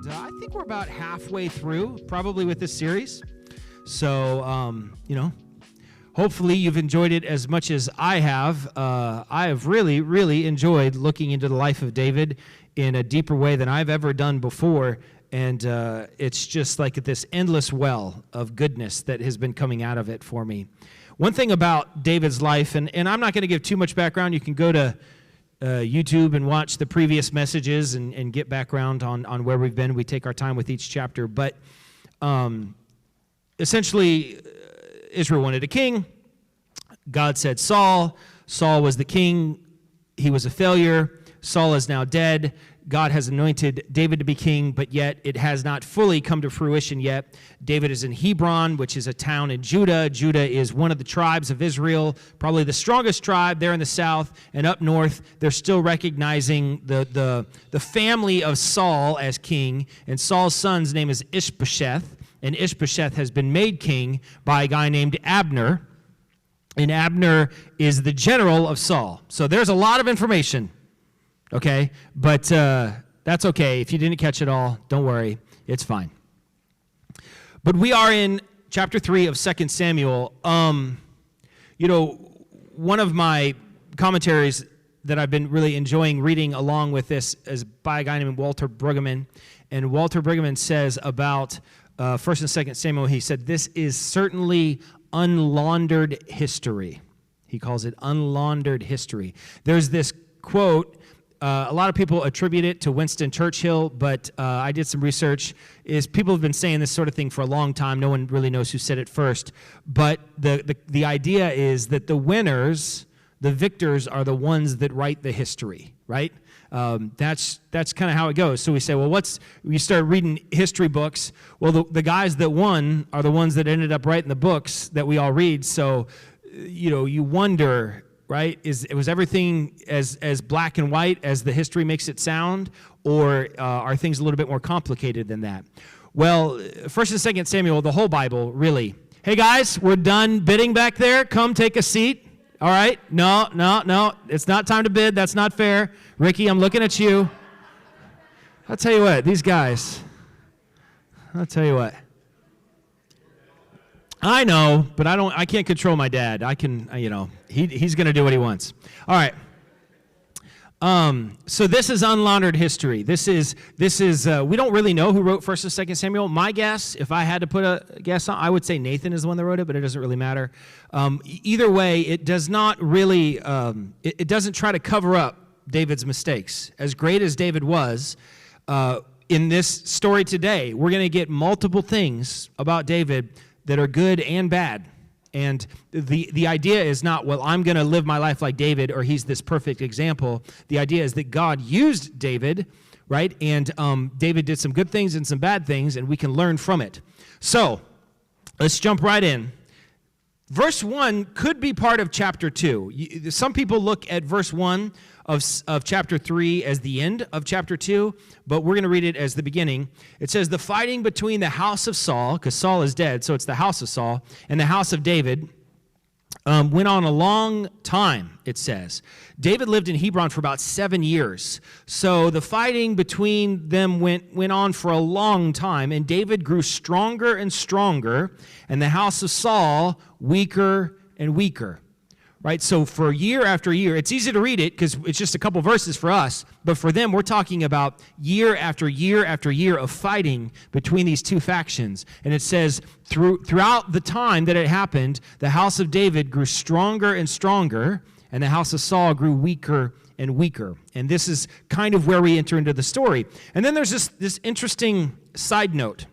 I think we're about halfway through, probably, with this series. So, hopefully you've enjoyed it as much as I have. I have really, really enjoyed looking into the life of David in a deeper way than I've ever done before. And it's just like this endless well of goodness that has been coming out of it for me. One thing about David's life, and I'm not going to give too much background. You can go to YouTube and watch the previous messages and get background on where we've been. We take our time with each chapter. But essentially, Israel wanted a king. God said Saul. Saul was the king. He was a failure. Saul is now dead. God has anointed David to be king, but yet it has not fully come to fruition yet. David is in Hebron, which is a town in Judah. Judah is one of the tribes of Israel, probably the strongest tribe there in the south. And up north, they're still recognizing the family of Saul as king. And Saul's son's name is Ishbosheth. And Ishbosheth has been made king by a guy named Abner. And Abner is the general of Saul. So there's a lot of information. Okay, but that's okay. If you didn't catch it all, don't worry. It's fine. But we are in chapter 3 of 2 Samuel. One of my commentaries that I've been really enjoying reading along with this is by a guy named Walter Brueggemann. And Walter Brueggemann says about 1 and 2 Samuel, he said, this is certainly unlaundered history. He calls it unlaundered history. There's this quote. A lot of people attribute it to Winston Churchill, but I did some research. People have been saying this sort of thing for a long time. No one really knows who said it first. But the idea is that the winners, the victors, are the ones that write the history, right? That's kind of how it goes. So we say, well, we start reading history books. Well, the guys that won are the ones that ended up writing the books that we all read. So, you wonder, right? Was everything as black and white as the history makes it sound, or are things a little bit more complicated than that? Well, 1 and 2 Samuel, the whole Bible, really. Hey guys, we're done bidding back there. Come take a seat. All right? No. It's not time to bid. That's not fair. Ricky, I'm looking at you. I'll tell you what, these guys. I'll tell you what. I know, but I can't control my dad. I can, he's going to do what he wants. All right. So this is unlaundered history. This is we don't really know who wrote 1 and 2 Samuel. My guess, if I had to put a guess on, I would say Nathan is the one that wrote it, but it doesn't really matter. Either way, it does not really, it doesn't try to cover up David's mistakes. As great as David was, in this story today, we're going to get multiple things about David that are good and bad. And the idea is not, well, I'm going to live my life like David, or he's this perfect example. The idea is that God used David, right? And David did some good things and some bad things, and we can learn from it. So let's jump right in. Verse 1 could be part of chapter 2. Some people look at verse 1 of chapter 3 as the end of chapter 2, but we're going to read it as the beginning. It says, the fighting between the house of Saul, because Saul is dead, so it's the house of Saul, and the house of David went on a long time, it says. David lived in Hebron for about 7 years. So the fighting between them went on for a long time, and David grew stronger and stronger, and the house of Saul weaker and weaker. Right? So for year after year, it's easy to read it because it's just a couple verses for us, but for them, we're talking about year after year after year of fighting between these two factions. And it says, throughout the time that it happened, the house of David grew stronger and stronger, and the house of Saul grew weaker and weaker. And this is kind of where we enter into the story. And then there's this interesting side note.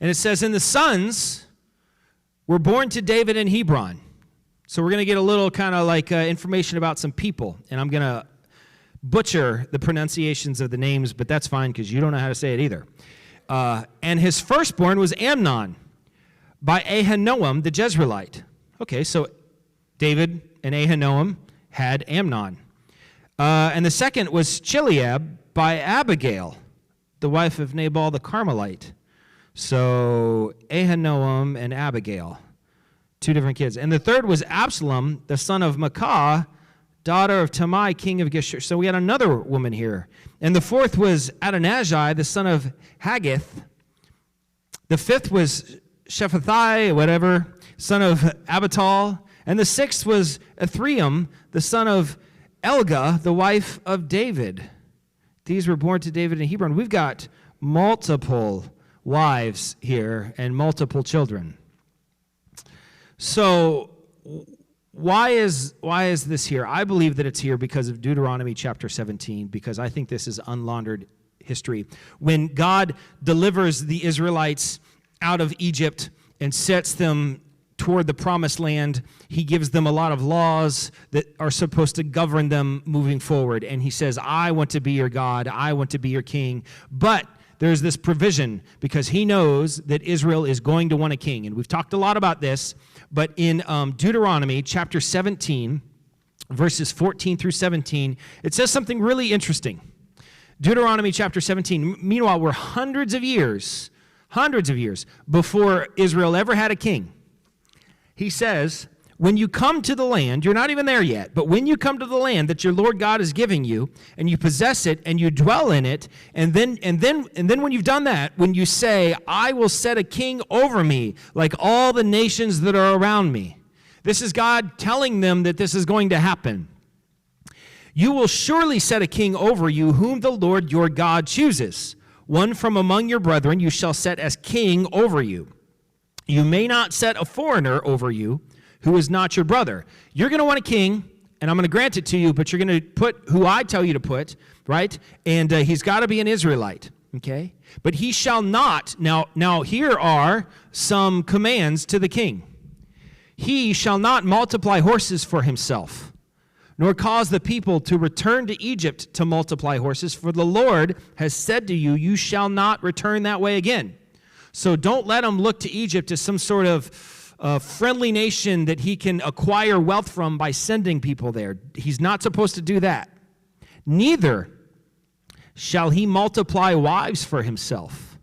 And it says, and the sons were born to David in Hebron. So we're going to get a little kind of like information about some people, and I'm going to butcher the pronunciations of the names, but that's fine because you don't know how to say it either. And his firstborn was Amnon by Ahinoam the Jezreelite. Okay, so David and Ahinoam had Amnon. And the second was Chileab by Abigail, the wife of Nabal the Carmelite. So Ahinoam and Abigail, two different kids. And the third was Absalom, the son of Maacah, daughter of Talmai, king of Geshur. So we had another woman here. And the fourth was Adonijah, the son of Haggith. The fifth was Shephathai, whatever, son of Abital. And the sixth was Ithream, the son of Elga, the wife of David. These were born to David in Hebron. We've got multiple wives here and multiple children. So why is this here? I believe that it's here because of Deuteronomy chapter 17, because I think this is unlaundered history. When God delivers the Israelites out of Egypt and sets them toward the promised land, he gives them a lot of laws that are supposed to govern them moving forward. And he says, I want to be your God, I want to be your king. But there's this provision because he knows that Israel is going to want a king. And we've talked a lot about this, but in Deuteronomy chapter 17, verses 14 through 17, it says something really interesting. Deuteronomy chapter 17, meanwhile, we're hundreds of years before Israel ever had a king. He says, when you come to the land, you're not even there yet, but when you come to the land that your Lord God is giving you, and you possess it, and you dwell in it, and then when you've done that, when you say, I will set a king over me, like all the nations that are around me. This is God telling them that this is going to happen. You will surely set a king over you, whom the Lord your God chooses. One from among your brethren you shall set as king over you. You may not set a foreigner over you who is not your brother. You're going to want a king, and I'm going to grant it to you, but you're going to put who I tell you to put, right? And he's got to be an Israelite, okay? But he shall not, now here are some commands to the king. He shall not multiply horses for himself, nor cause the people to return to Egypt to multiply horses, for the Lord has said to you, you shall not return that way again. So don't let him look to Egypt as some sort of friendly nation that he can acquire wealth from by sending people there. He's not supposed to do that. Neither shall he multiply wives for himself,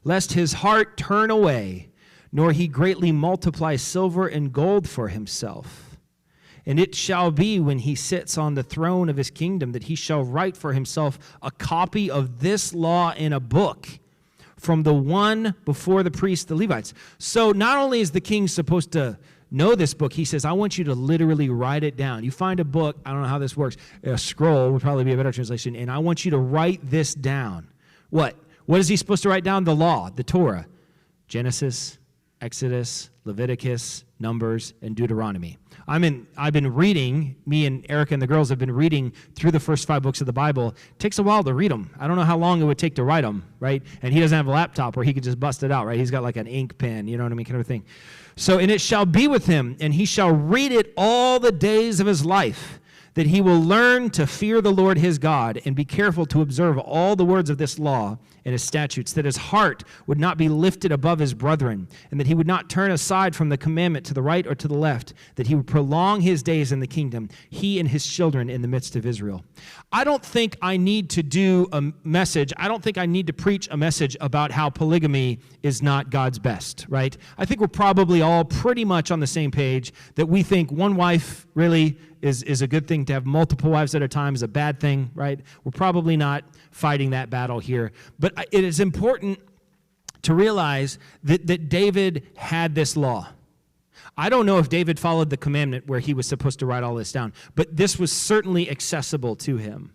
lest his heart turn away, nor he greatly multiply silver and gold for himself. And it shall be when he sits on the throne of his kingdom that he shall write for himself a copy of this law in a book, from the one before the priests, the Levites. So not only is the king supposed to know this book, he says, I want you to literally write it down. You find a book, I don't know how this works, a scroll would probably be a better translation, and I want you to write this down. What? What is he supposed to write down? The law, the Torah. Genesis, Exodus, Leviticus, Numbers, and Deuteronomy. I've been reading, me and Erica and the girls have been reading through the first 5 books of the Bible. It takes a while to read them. I don't know how long it would take to write them, right? And he doesn't have a laptop where he could just bust it out, right? He's got like an ink pen, you know what I mean, kind of thing. So, and it shall be with him, and he shall read it all the days of his life, that he will learn to fear the Lord his God and be careful to observe all the words of this law and his statutes, that his heart would not be lifted above his brethren, and that he would not turn aside from the commandment to the right or to the left, that he would prolong his days in the kingdom, he and his children in the midst of Israel. I don't think I need to do a message. I don't think I need to preach a message about how polygamy is not God's best, right? I think we're probably all pretty much on the same page that we think one wife really is a good thing. To have multiple wives at a time is a bad thing, right? We're probably not fighting that battle here. But it is important to realize that David had this law. I don't know if David followed the commandment where he was supposed to write all this down, but this was certainly accessible to him.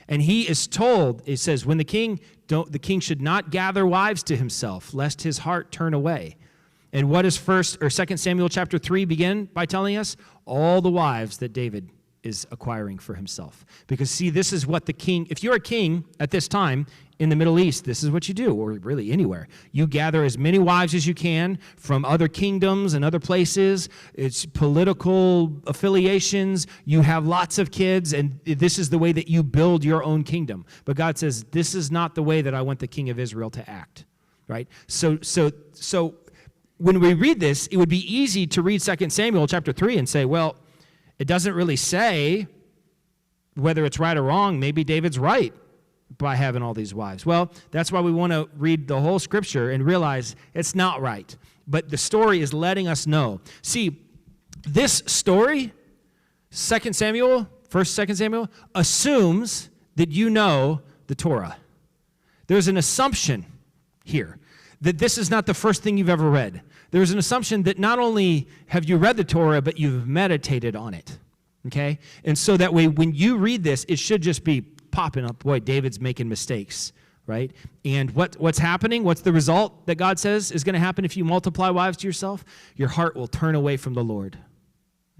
And he is told, it says, when the king should not gather wives to himself, lest his heart turn away. And what does 2 Samuel chapter 3 begin by telling us? All the wives that David is acquiring for himself. Because see, this is what the king, if you're a king at this time in the Middle East, this is what you do, or really anywhere. You gather as many wives as you can from other kingdoms and other places. It's political affiliations. You have lots of kids, and this is the way that you build your own kingdom. But God says, this is not the way that I want the king of Israel to act, right? So when we read this, it would be easy to read 2 Samuel chapter 3 and say, well, it doesn't really say whether it's right or wrong. Maybe David's right by having all these wives. Well, that's why we want to read the whole scripture and realize it's not right. But the story is letting us know. See, this story, 2 Samuel, 1st, 2 Samuel, assumes that you know the Torah. There's an assumption here that this is not the first thing you've ever read. There's an assumption that not only have you read the Torah, but you've meditated on it, okay? And so that way, when you read this, it should just be popping up, boy, David's making mistakes, right? And what's happening? What's the result that God says is going to happen if you multiply wives to yourself? Your heart will turn away from the Lord,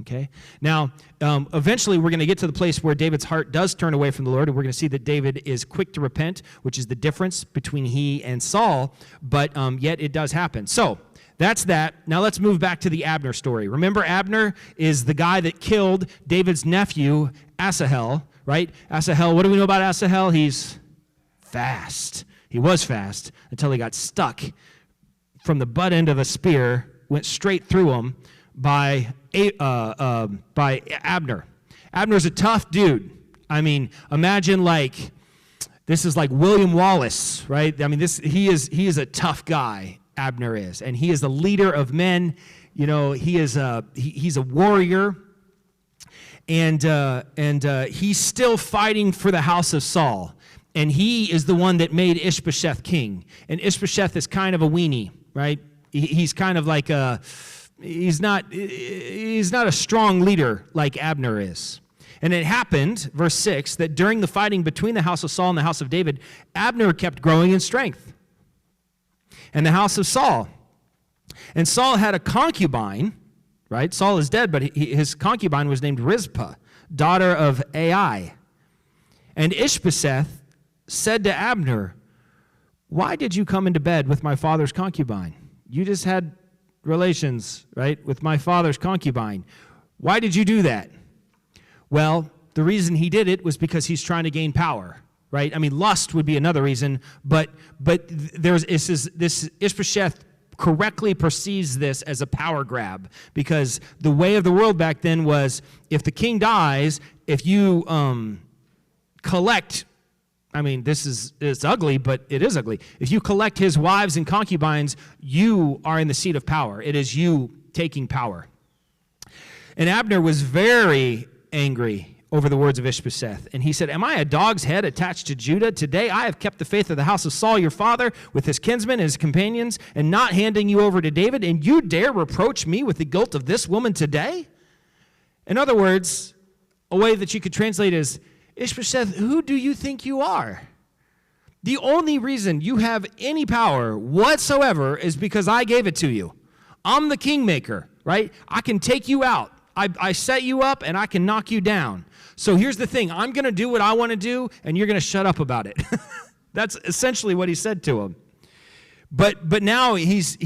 okay? Now, eventually, we're going to get to the place where David's heart does turn away from the Lord, and we're going to see that David is quick to repent, which is the difference between he and Saul, but yet it does happen. So, that's that. Now let's move back to the Abner story. Remember, Abner is the guy that killed David's nephew, Asahel, right? Asahel, what do we know about Asahel? He's fast. He was fast until he got stuck from the butt end of a spear, went straight through him by Abner. Abner's a tough dude. I mean, imagine this is like William Wallace, right? I mean, he is a tough guy. Abner is, and he is the leader of men. You know, he's a warrior, and he's still fighting for the house of Saul, and he is the one that made Ishbosheth king. And Ishbosheth is kind of a weenie, right? He's kind of like he's not a strong leader like Abner is. And it happened, verse 6, that during the fighting between the house of Saul and the house of David, Abner kept growing in strength. And the house of Saul. And Saul had a concubine, right? Saul is dead, but his concubine was named Rizpah, daughter of Ai. And Ishbosheth said to Abner, why did you come into bed with my father's concubine? You just had relations, right, with my father's concubine. Why did you do that? Well, the reason he did it was because he's trying to gain power. Right? I mean, lust would be another reason, but this Ishbosheth correctly perceives this as a power grab, because the way of the world back then was, if the king dies, if you collect, I mean, it's ugly, but it is ugly. If you collect his wives and concubines, you are in the seat of power. It is you taking power. And Abner was very angry over the words of Ishbosheth. And he said, am I a dog's head attached to Judah? Today I have kept the faith of the house of Saul your father with his kinsmen and his companions, and not handing you over to David, and you dare reproach me with the guilt of this woman today? In other words, a way that you could translate is, Ishbosheth, who do you think you are? The only reason you have any power whatsoever is because I gave it to you. I'm the kingmaker, right? I can take you out. I set you up, and I can knock you down. So here's the thing. I'm going to do what I want to do, and you're going to shut up about it. That's essentially what he said to him. But now he's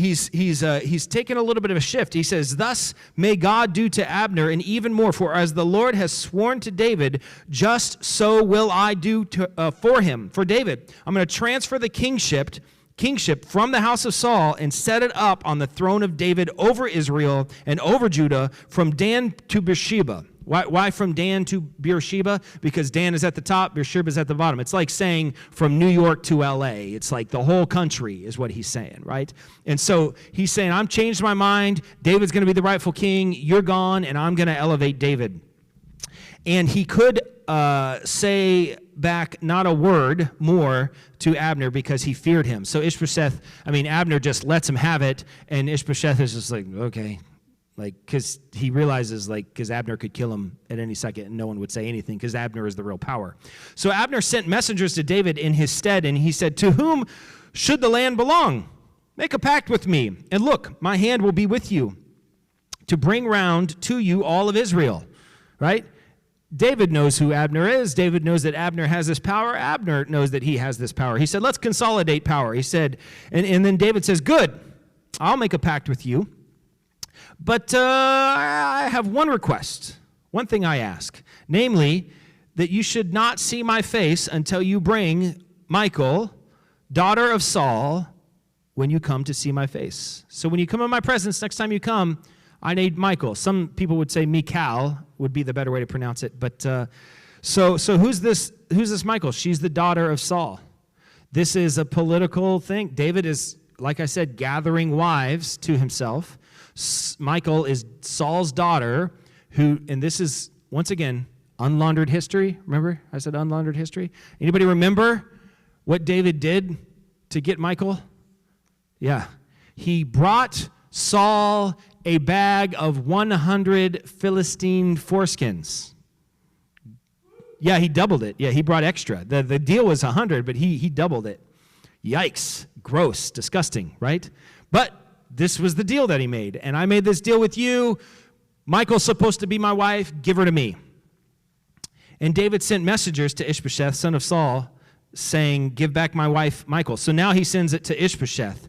taken a little bit of a shift. He says, thus may God do to Abner, and even more, for as the Lord has sworn to David, just so will I do for him, for David. I'm going to transfer the kingship from the house of Saul and set it up on the throne of David over Israel and over Judah, from Dan to Beersheba. Why from Dan to Beersheba? Because Dan is at the top, Beersheba is at the bottom. It's like saying from New York to L.A. It's like the whole country is what he's saying, right? And so he's saying, I'm changed my mind. David's going to be the rightful king. You're gone, and I'm going to elevate David. And he could say back not a word more to Abner because he feared him. So Abner just lets him have it, and Ishbosheth is just like, okay. Because he realizes, because Abner could kill him at any second and no one would say anything, because Abner is the real power. So Abner sent messengers to David in his stead, and he said, to whom should the land belong? Make a pact with me, and look, my hand will be with you to bring round to you all of Israel, right? David knows who Abner is. David knows that Abner has this power. Abner knows that he has this power. He said, let's consolidate power. He said, and then David says, good, I'll make a pact with you. But I have one request, one thing I ask, namely that you should not see my face until you bring Michal, daughter of Saul, when you come to see my face. So when you come in my presence, next time you come, I need Michal. Some people would say Michal would be the better way to pronounce it. But so who's this Michal? She's the daughter of Saul. This is a political thing. David is, like I said, gathering wives to himself. Michal is Saul's daughter, and this is, once again, unlaundered history. Remember? I said unlaundered history. Anybody remember what David did to get Michal? Yeah. He brought Saul a bag of 100 Philistine foreskins. Yeah, he doubled it. Yeah, he brought extra. The deal was 100, but he doubled it. Yikes. Gross. Disgusting, right? But this was the deal that he made. And I made this deal with you. Michal's supposed to be my wife. Give her to me. And David sent messengers to Ishbosheth, son of Saul, saying, give back my wife Michal. So now he sends it to Ishbosheth,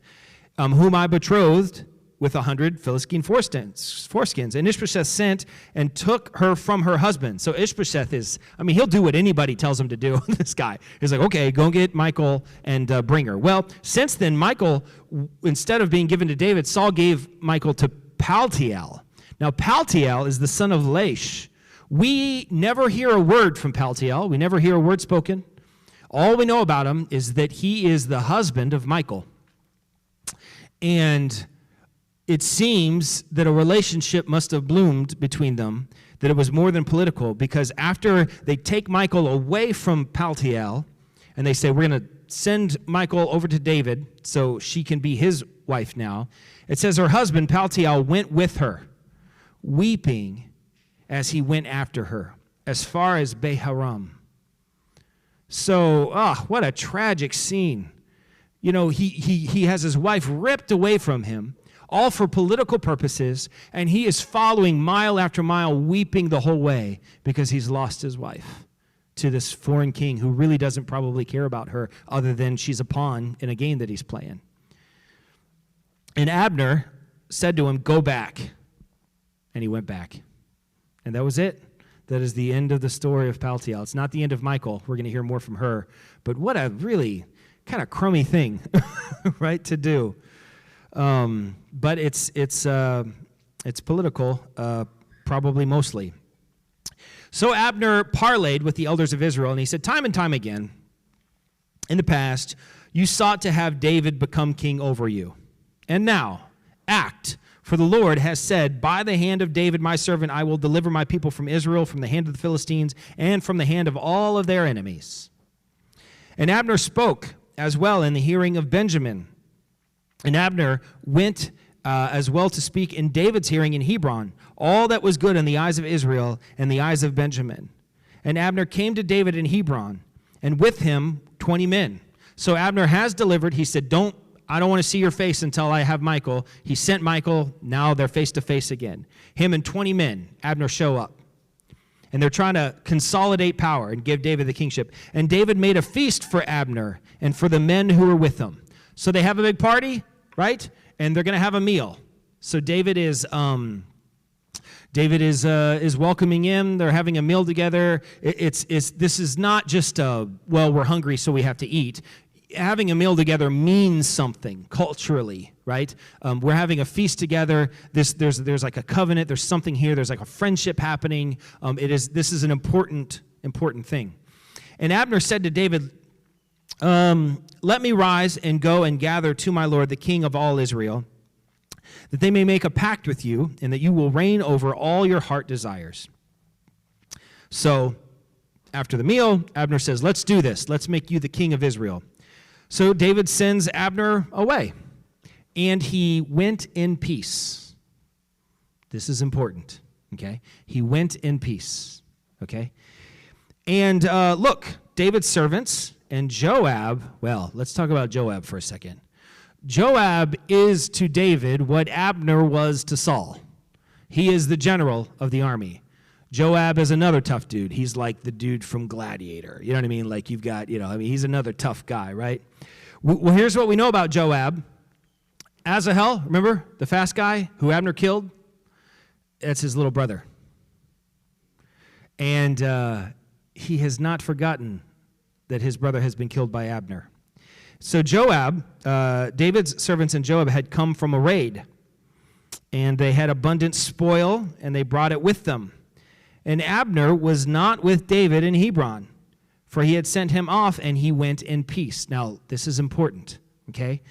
whom I betrothed with 100 Philistine foreskins. And Ishbosheth sent and took her from her husband. So Ishbosheth he'll do what anybody tells him to do. This guy is like, okay, go get Michal and bring her. Well, since then, Michal, instead of being given to David, Saul gave Michal to Paltiel. Now, Paltiel is the son of Laish. We never hear a word from Paltiel. We never hear a word spoken. All we know about him is that he is the husband of Michal. And it seems that a relationship must have bloomed between them, that it was more than political, because after they take Michal away from Paltiel, and they say, we're going to send Michal over to David so she can be his wife now, it says her husband, Paltiel, went with her, weeping as he went after her, as far as Beharam. So, what a tragic scene. You know, he has his wife ripped away from him, all for political purposes, and he is following mile after mile, weeping the whole way because he's lost his wife to this foreign king who really doesn't probably care about her other than she's a pawn in a game that he's playing. And Abner said to him, go back. And he went back. And that was it. That is the end of the story of Paltiel. It's not the end of Michal. We're going to hear more from her. But what a really kind of crummy thing, right, to do. But it's political, probably mostly. So Abner parlayed with the elders of Israel, and he said, time and time again, in the past, you sought to have David become king over you. And now, act. For the Lord has said, by the hand of David my servant, I will deliver my people from Israel, from the hand of the Philistines, and from the hand of all of their enemies. And Abner spoke as well in the hearing of Benjamin. And Abner went as well to speak in David's hearing in Hebron, all that was good in the eyes of Israel and the eyes of Benjamin. And Abner came to David in Hebron, and with him 20 men. So Abner has delivered. He said, I don't want to see your face until I have Michal. He sent Michal. Now they're face to face again. Him and 20 men, Abner, show up. And they're trying to consolidate power and give David the kingship. And David made a feast for Abner and for the men who were with him. So they have a big party, right? And they're going to have a meal. So David is welcoming him. They're having a meal together. This is not just we're hungry, so we have to eat. Having a meal together means something culturally, right? We're having a feast together. There's like a covenant. There's something here. There's like a friendship happening. This is an important thing. And Abner said to David, let me rise and go and gather to my lord, the king of all Israel, that they may make a pact with you and that you will reign over all your heart desires. So after the meal, Abner says, let's do this. Let's make you the king of Israel. So David sends Abner away, and he went in peace. This is important, okay? He went in peace, okay? And look, David's servants and Joab, well, let's talk about Joab for a second. Joab is to David what Abner was to Saul. He is the general of the army. Joab is another tough dude. He's like the dude from Gladiator. You know what I mean? Like you've got, he's another tough guy, right? Well, here's what we know about Joab. Asahel, remember the fast guy who Abner killed? That's his little brother. And he has not forgotten that his brother has been killed by Abner. So Joab, David's servants and Joab had come from a raid, and they had abundant spoil, and they brought it with them. And Abner was not with David in Hebron, for he had sent him off, and he went in peace. Now, this is important, okay?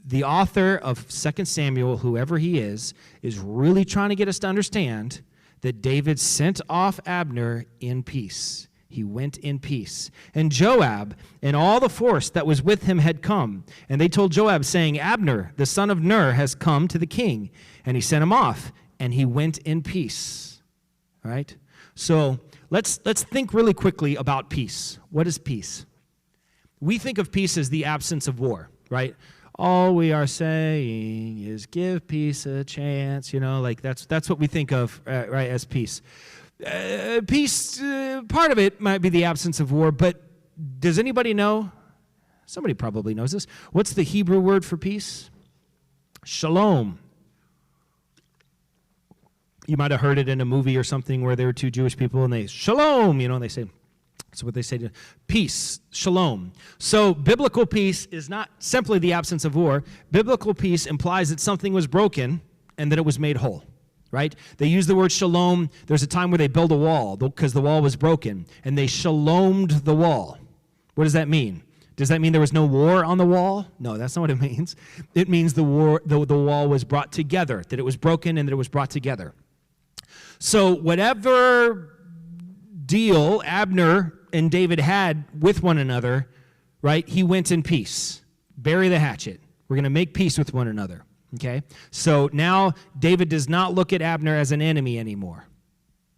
The author of 2 Samuel, whoever he is really trying to get us to understand that David sent off Abner in peace. He went in peace. And Joab and all the force that was with him had come. And they told Joab, saying, Abner, the son of Ner, has come to the king. And he sent him off, and he went in peace. All right? So let's think really quickly about peace. What is peace? We think of peace as the absence of war, right? All we are saying is give peace a chance. Like that's what we think of, right, as peace. Peace, part of it might be the absence of war, but does anybody know? Somebody probably knows this. What's the Hebrew word for peace? Shalom. You might have heard it in a movie or something where there were two Jewish people and they, shalom, and they say, that's what they say to peace, shalom. So biblical peace is not simply the absence of war. Biblical peace implies that something was broken and that it was made whole. Right? They use the word shalom. There's a time where they build a wall because the wall was broken, and they shalomed the wall. What does that mean? Does that mean there was no war on the wall? No, that's not what it means. It means the wall was brought together, that it was broken and that it was brought together. So whatever deal Abner and David had with one another, right, he went in peace. Bury the hatchet. We're going to make peace with one another. Okay, so now David does not look at Abner as an enemy anymore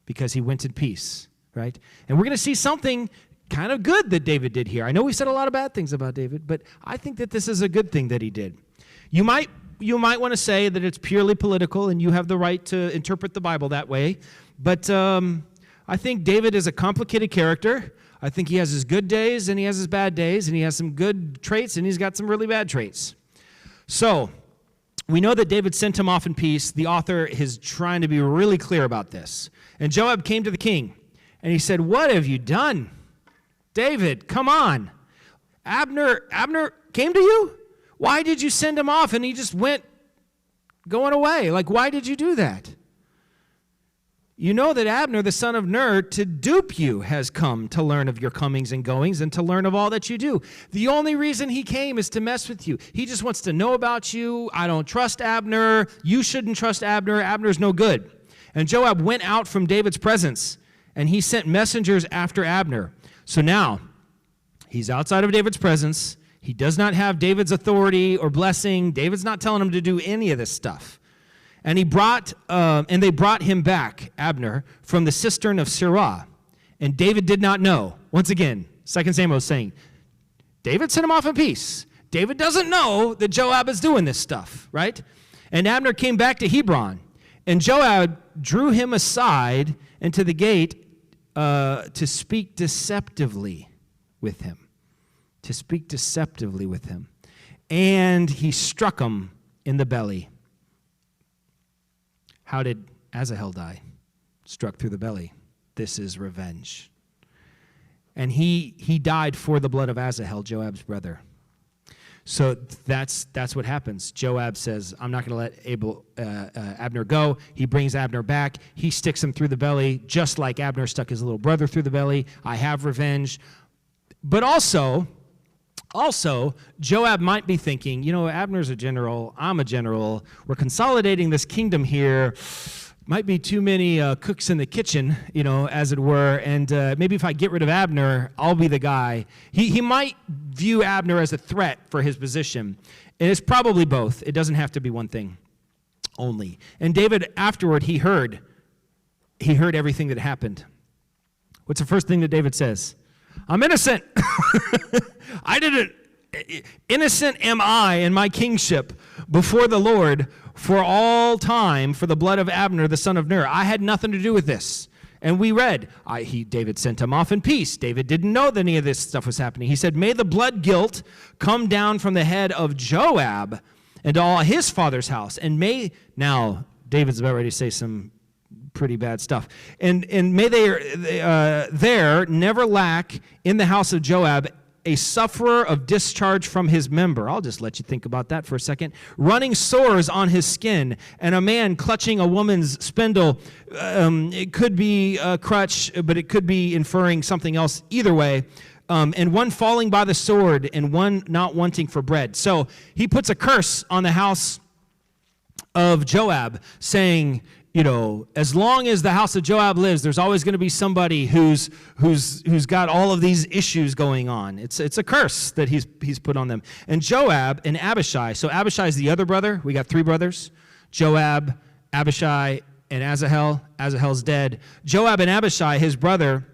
because he went in peace, right? And we're going to see something kind of good that David did here. I know we said a lot of bad things about David, but I think that this is a good thing that he did. You might want to say that it's purely political, and you have the right to interpret the Bible that way, but I think David is a complicated character. I think he has his good days and he has his bad days, and he has some good traits and he's got some really bad traits. So we know that David sent him off in peace. The author is trying to be really clear about this. And Joab came to the king, and he said, what have you done? David, come on. Abner came to you? Why did you send him off? And he just went going away. Like, why did you do that? You know that Abner, the son of Ner, to dupe you has come to learn of your comings and goings and to learn of all that you do. The only reason he came is to mess with you. He just wants to know about you. I don't trust Abner. You shouldn't trust Abner. Abner's no good. And Joab went out from David's presence, and he sent messengers after Abner. So now, he's outside of David's presence. He does not have David's authority or blessing. David's not telling him to do any of this stuff. And they brought him back, Abner, from the cistern of Sirah. And David did not know. Once again, 2 Samuel is saying, David sent him off in peace. David doesn't know that Joab is doing this stuff, right? And Abner came back to Hebron. And Joab drew him aside into the gate to speak deceptively with him. To speak deceptively with him. And he struck him in the belly. How did Asahel die? Struck through the belly. This is revenge. And he died for the blood of Asahel, Joab's brother. So that's what happens. Joab says, I'm not going to let Abner go. He brings Abner back. He sticks him through the belly, just like Abner stuck his little brother through the belly. I have revenge. But also, Joab might be thinking, Abner's a general, I'm a general. We're consolidating this kingdom here. Might be too many cooks in the kitchen, as it were, and maybe if I get rid of Abner, I'll be the guy. He might view Abner as a threat for his position, and it's probably both. It doesn't have to be one thing only. And David, afterward, he heard everything that happened. What's the first thing that David says? I'm innocent. I didn't. Innocent am I in my kingship before the Lord for all time for the blood of Abner, the son of Ner. I had nothing to do with this. And we read, David sent him off in peace. David didn't know that any of this stuff was happening. He said, may the blood guilt come down from the head of Joab and all his father's house. And now David's about ready to say some pretty bad stuff. And may there never lack in the house of Joab a sufferer of discharge from his member. I'll just let you think about that for a second. Running sores on his skin, and a man clutching a woman's spindle. It could be a crutch, but it could be inferring something else. Either way. And one falling by the sword, and one not wanting for bread. So he puts a curse on the house of Joab, saying, as long as the house of Joab lives, there's always going to be somebody who's got all of these issues going on. It's a curse that he's put on them. And Joab and Abishai. So Abishai is the other brother. We got 3 brothers: Joab, Abishai, and Asahel. Asahel's dead. Joab and Abishai, his brother,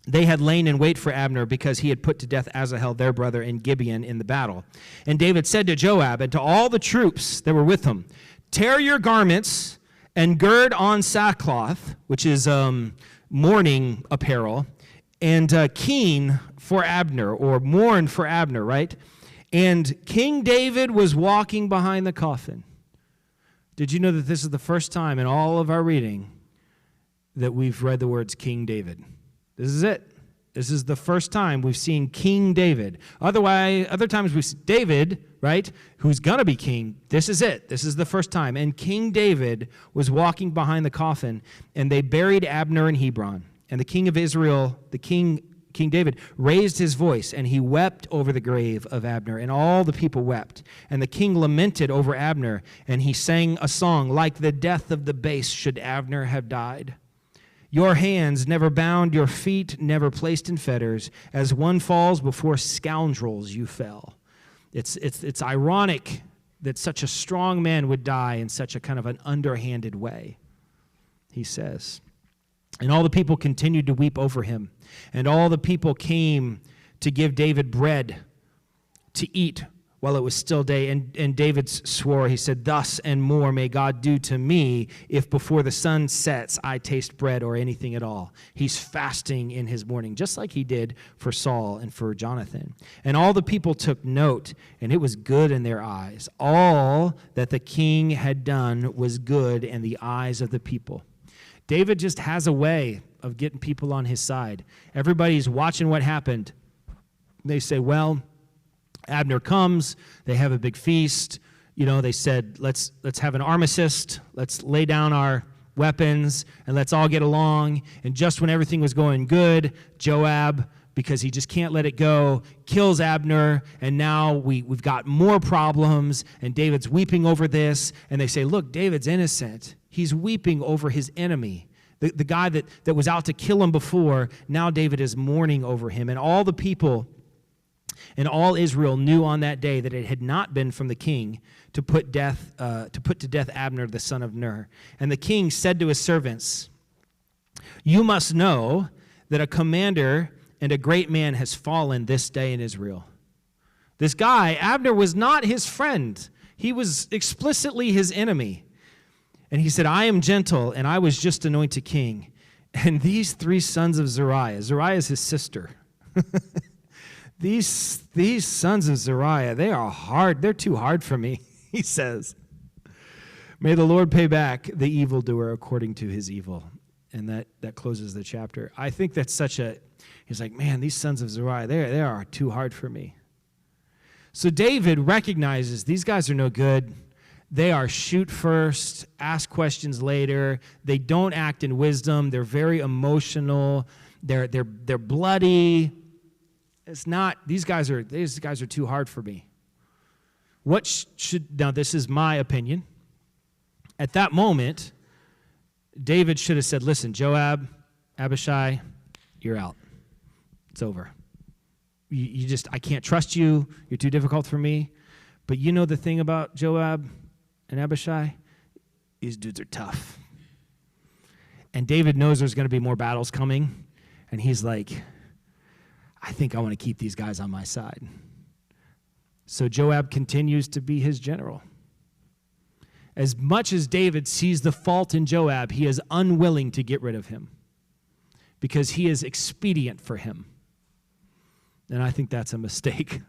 they had lain in wait for Abner because he had put to death Asahel, their brother, in Gibeon in the battle. And David said to Joab and to all the troops that were with him, tear your garments and gird on sackcloth, which is mourning apparel, and keen for Abner, or mourn for Abner, right? And King David was walking behind the coffin. Did you know that this is the first time in all of our reading that we've read the words King David? This is it. This is the first time we've seen King David. Other times we've seen David, right, who's going to be king. This is it. This is the first time. And King David was walking behind the coffin, and they buried Abner in Hebron. And the king of Israel, King David, raised his voice, and he wept over the grave of Abner, and all the people wept. And the king lamented over Abner, and he sang a song, like the death of the base should Abner have died. Your hands never bound, your feet never placed in fetters. As one falls before scoundrels, you fell. It's ironic that such a strong man would die in such a kind of an underhanded way, he says. And all the people continued to weep over him. And all the people came to give David bread to eat while it was still day. And David swore, he said, thus and more may God do to me if before the sun sets I taste bread or anything at all. He's fasting in his mourning, just like he did for Saul and for Jonathan. And all the people took note, and it was good in their eyes. All that the king had done was good in the eyes of the people. David just has a way of getting people on his side. Everybody's watching what happened. They say, well, Abner comes, they have a big feast. They said, let's have an armistice, let's lay down our weapons, and let's all get along. And just when everything was going good, Joab, because he just can't let it go, kills Abner, and now we've got more problems, and David's weeping over this. And they say, look, David's innocent. He's weeping over his enemy. The guy that was out to kill him before, now David is mourning over him. And all the people and all Israel knew on that day that it had not been from the king to put to death Abner the son of Ner. And the king said to his servants, you must know that a commander and a great man has fallen this day in Israel. This guy, Abner, was not his friend. He was explicitly his enemy. And he said, I am gentle, and I was just anointed king. And these 3 sons of Zeruiah is his sister. These sons of Zeruiah, they are hard. They're too hard for me, he says. May the Lord pay back the evildoer according to his evil. And that closes the chapter. I think that's he's like, man, these sons of Zeruiah, they are too hard for me. So David recognizes these guys are no good. They are shoot first, ask questions later. They don't act in wisdom. They're very emotional. They're bloody. It's not, these guys are too hard for me. Now this is my opinion. At that moment, David should have said, listen, Joab, Abishai, you're out. It's over. I can't trust you. You're too difficult for me. But you know the thing about Joab and Abishai? These dudes are tough. And David knows there's going to be more battles coming. And he's like, I think I want to keep these guys on my side. So Joab continues to be his general. As much as David sees the fault in Joab, he is unwilling to get rid of him. because he is expedient for him. And I think that's a mistake.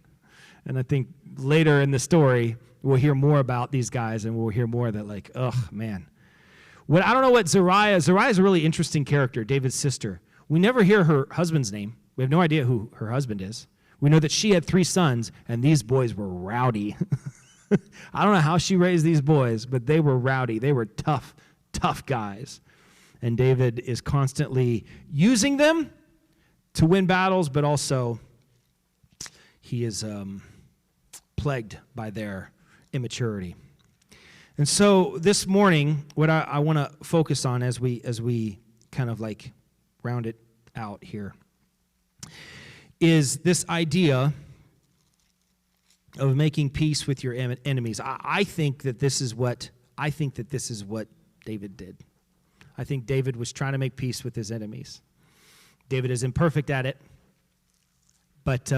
And I think later in the story, we'll hear more about these guys, and we'll hear more that like, oh, man. I don't know what Zariah is a really interesting character, David's sister. We never hear her husband's name. We have no idea who her husband is. We know that she had 3 sons, and these boys were rowdy. I don't know how she raised these boys, but they were rowdy. They were tough guys. And David is constantly using them to win battles, but also he is plagued by their immaturity. And so this morning, what I want to focus on as we kind of like round it out here is this idea of making peace with your enemies. I think that this is what David did. I think David was trying to make peace with his enemies. David is imperfect at it, but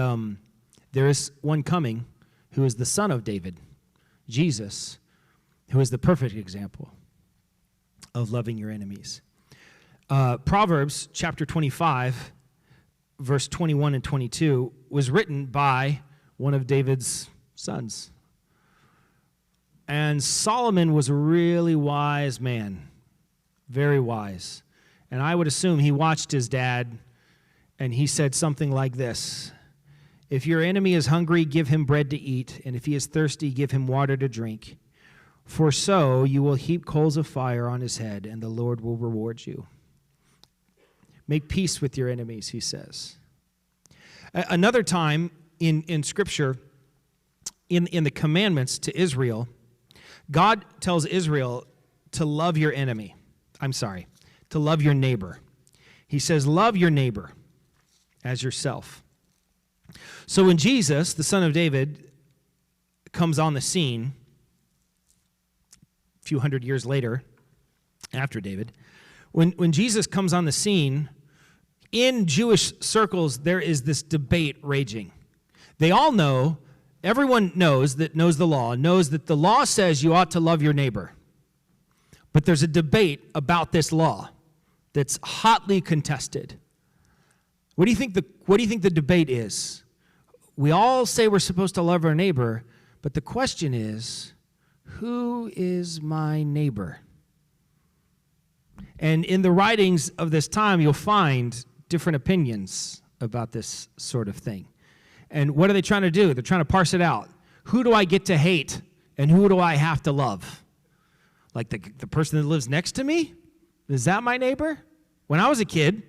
there is one coming who is the son of David, Jesus, who is the perfect example of loving your enemies. Proverbs chapter 25, verse 21 and 22 was written by one of David's sons. And Solomon was a really wise man, very wise. And I would assume he watched his dad, and he said something like this: if your enemy is hungry, give him bread to eat, and if he is thirsty, give him water to drink. For so you will heap coals of fire on his head, and the Lord will reward you. Make peace with your enemies, he says. Another time in Scripture, in the commandments to Israel, God tells Israel to love your enemy. To love your neighbor. He says, love your neighbor as yourself. So when Jesus, the son of David, comes on the scene a few hundred years later, after David, when Jesus comes on the scene, in Jewish circles, there is this debate raging. They all know, everyone knows the law, knows that the law says you ought to love your neighbor. But there's a debate about this law that's hotly contested. What do you think the debate is? We all say we're supposed to love our neighbor, but the question is, who is my neighbor? And in the writings of this time, you'll find different opinions about this sort of thing. And what are they trying to do? They're trying to parse it out. Who do I get to hate, and who do I have to love? Like the person that lives next to me? Is that my neighbor? When I was a kid,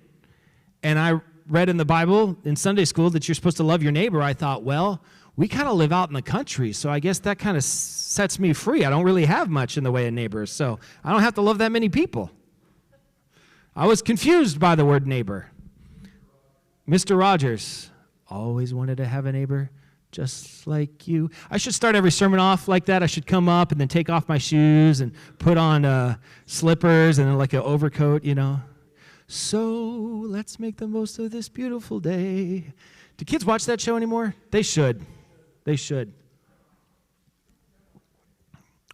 and I read in the Bible in Sunday school that you're supposed to love your neighbor, I thought, well, we kind of live out in the country, so I guess that kind of sets me free. I don't really have much in the way of neighbors, so I don't have to love that many people. I was confused by the word neighbor. Mr. Rogers always wanted to have a neighbor just like you. I should start every sermon off like that. I should come up and then take off my shoes and put on slippers and then like an overcoat, you know. So let's make the most of this beautiful day. Do kids watch that show anymore? They should. They should.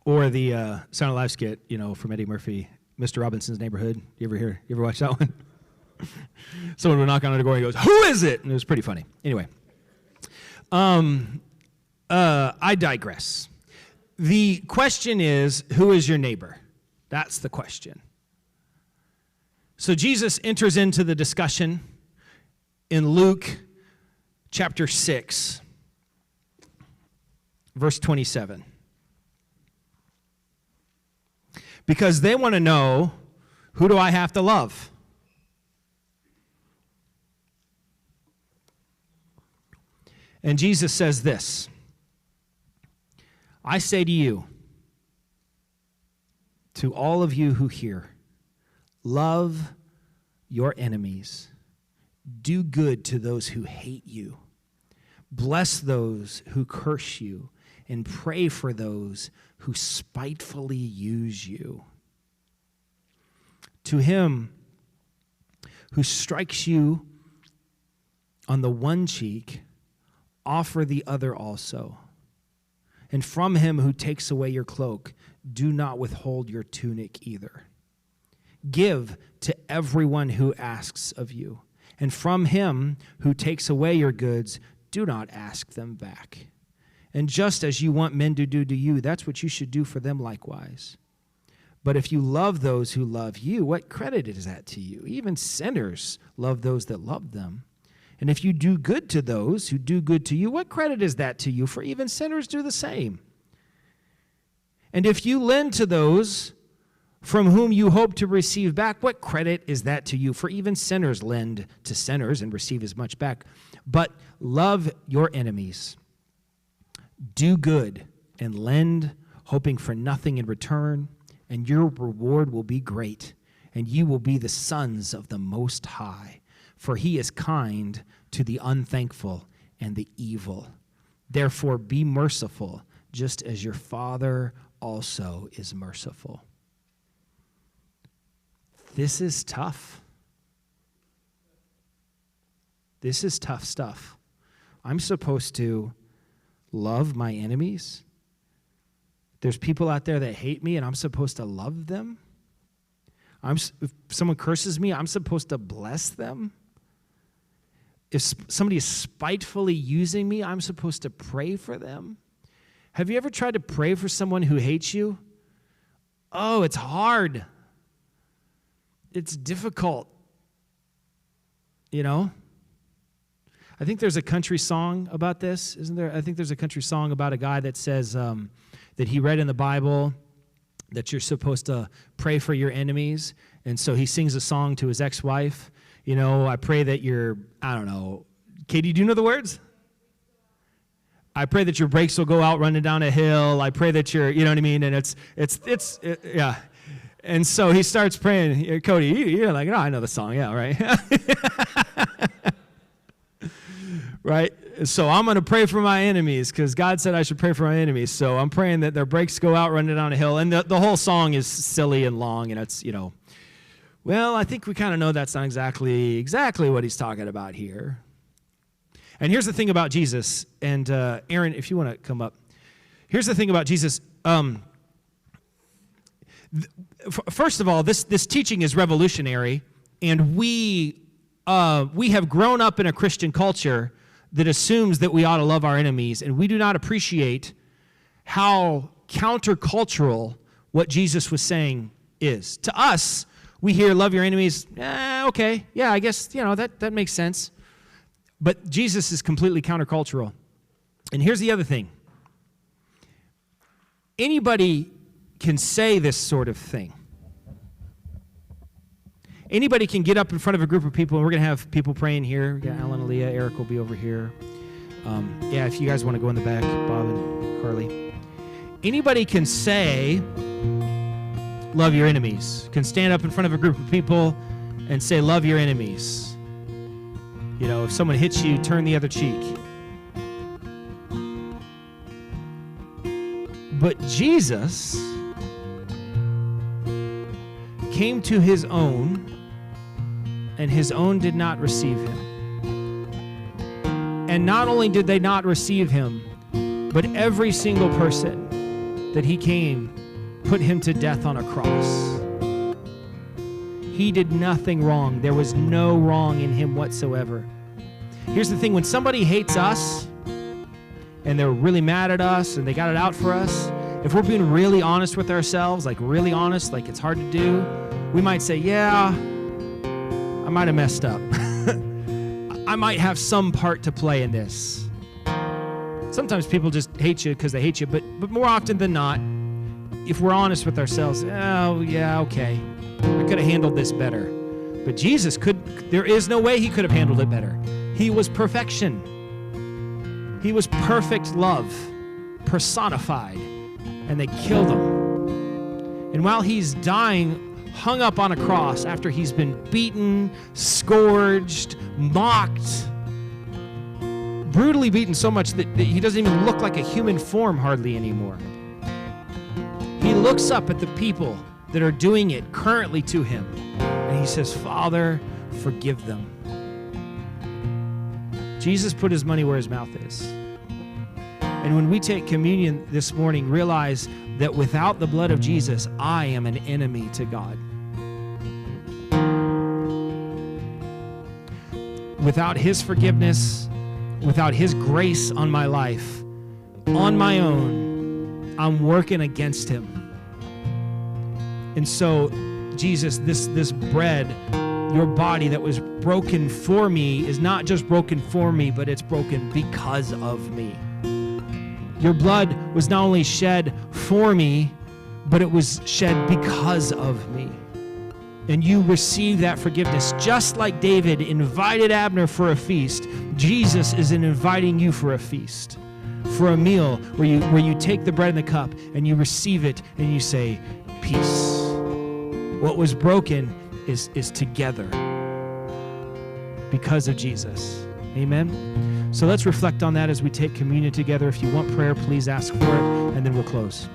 Or the Sound of Life skit, you know, from Eddie Murphy, Mr. Robinson's Neighborhood. You ever watch that one? Someone would knock on the door and he goes, "Who is it?" And it was pretty funny. Anyway. I digress. The question is, who is your neighbor? That's the question. So Jesus enters into the discussion in Luke chapter 6, verse 27. Because they want to know, who do I have to love? And Jesus says this: I say to you, to all of you who hear, love your enemies, do good to those who hate you, bless those who curse you, and pray for those who spitefully use you. To him who strikes you on the one cheek, offer the other also. And from him who takes away your cloak, do not withhold your tunic either. Give to everyone who asks of you. And from him who takes away your goods, do not ask them back. And just as you want men to do to you, that's what you should do for them likewise. But if you love those who love you, what credit is that to you? Even sinners love those that love them. And if you do good to those who do good to you, what credit is that to you? For even sinners do the same. And if you lend to those from whom you hope to receive back, what credit is that to you? For even sinners lend to sinners and receive as much back. But love your enemies. Do good and lend, hoping for nothing in return, and your reward will be great, and you will be the sons of the Most High. For he is kind to the unthankful and the evil. Therefore be merciful, just as your Father also is merciful. This is tough. This is tough stuff. I'm supposed to love my enemies. There's people out there that hate me, and I'm supposed to love them. If someone curses me, I'm supposed to bless them. If somebody is spitefully using me, I'm supposed to pray for them. Have you ever tried to pray for someone who hates you? Oh, it's hard. It's difficult. You know? I think there's a country song about this, isn't there? I think there's a country song about a guy that says that he read in the Bible that you're supposed to pray for your enemies. And so he sings a song to his ex-wife. You know, I pray that I don't know. Katie, do you know the words? I pray that your brakes will go out running down a hill. I pray that you know what I mean? And it's yeah. And so he starts praying. Cody, you're like, I know the song. Yeah, right? Right? So I'm going to pray for my enemies because God said I should pray for my enemies. So I'm praying that their brakes go out running down a hill. And the whole song is silly and long, and it's, well, I think we kind of know that's not exactly what he's talking about here. And here's the thing about Jesus, and Aaron, if you want to come up. Here's the thing about Jesus. First of all, this teaching is revolutionary, and we have grown up in a Christian culture that assumes that we ought to love our enemies, and we do not appreciate how countercultural what Jesus was saying is. To us, we hear love your enemies, okay, yeah, I guess, that makes sense. But Jesus is completely countercultural. And here's the other thing. Anybody can say this sort of thing. Anybody can get up in front of a group of people, and we're going to have people praying here. We got Alan, Aaliyah, Eric will be over here. If you guys want to go in the back, Bob and Carly. Anybody can say, love your enemies. Can stand up in front of a group of people and say, love your enemies. If someone hits you, turn the other cheek. But Jesus came to his own, and his own did not receive him. And not only did they not receive him, but every single person that he came put him to death on a cross. He did nothing wrong. There was no wrong in him whatsoever. Here's the thing. When somebody hates us and they're really mad at us and they got it out for us, if we're being really honest with ourselves, like really honest, like it's hard to do, we might say, yeah, I might have messed up. I might have some part to play in this. Sometimes people just hate you because they hate you, but more often than not, if we're honest with ourselves, oh, yeah, okay, I could have handled this better. But Jesus there is no way he could have handled it better. He was perfection. He was perfect love, personified, and they killed him. And while he's dying, hung up on a cross after he's been beaten, scourged, mocked, brutally beaten so much that he doesn't even look like a human form hardly anymore. He looks up at the people that are doing it currently to him, and he says, Father, forgive them. Jesus put his money where his mouth is. And when we take communion this morning, realize that without the blood of Jesus, I am an enemy to God. without his forgiveness, without his grace on my life, on my own, I'm working against him. And so, Jesus, this bread, your body that was broken for me is not just broken for me, but it's broken because of me. Your blood was not only shed for me, but it was shed because of me. And you receive that forgiveness. Just like David invited Abner for a feast, Jesus is inviting you for a feast, for a meal where you take the bread and the cup and you receive it and you say, peace. What was broken is together because of Jesus. Amen? So let's reflect on that as we take communion together. If you want prayer, please ask for it, and then we'll close.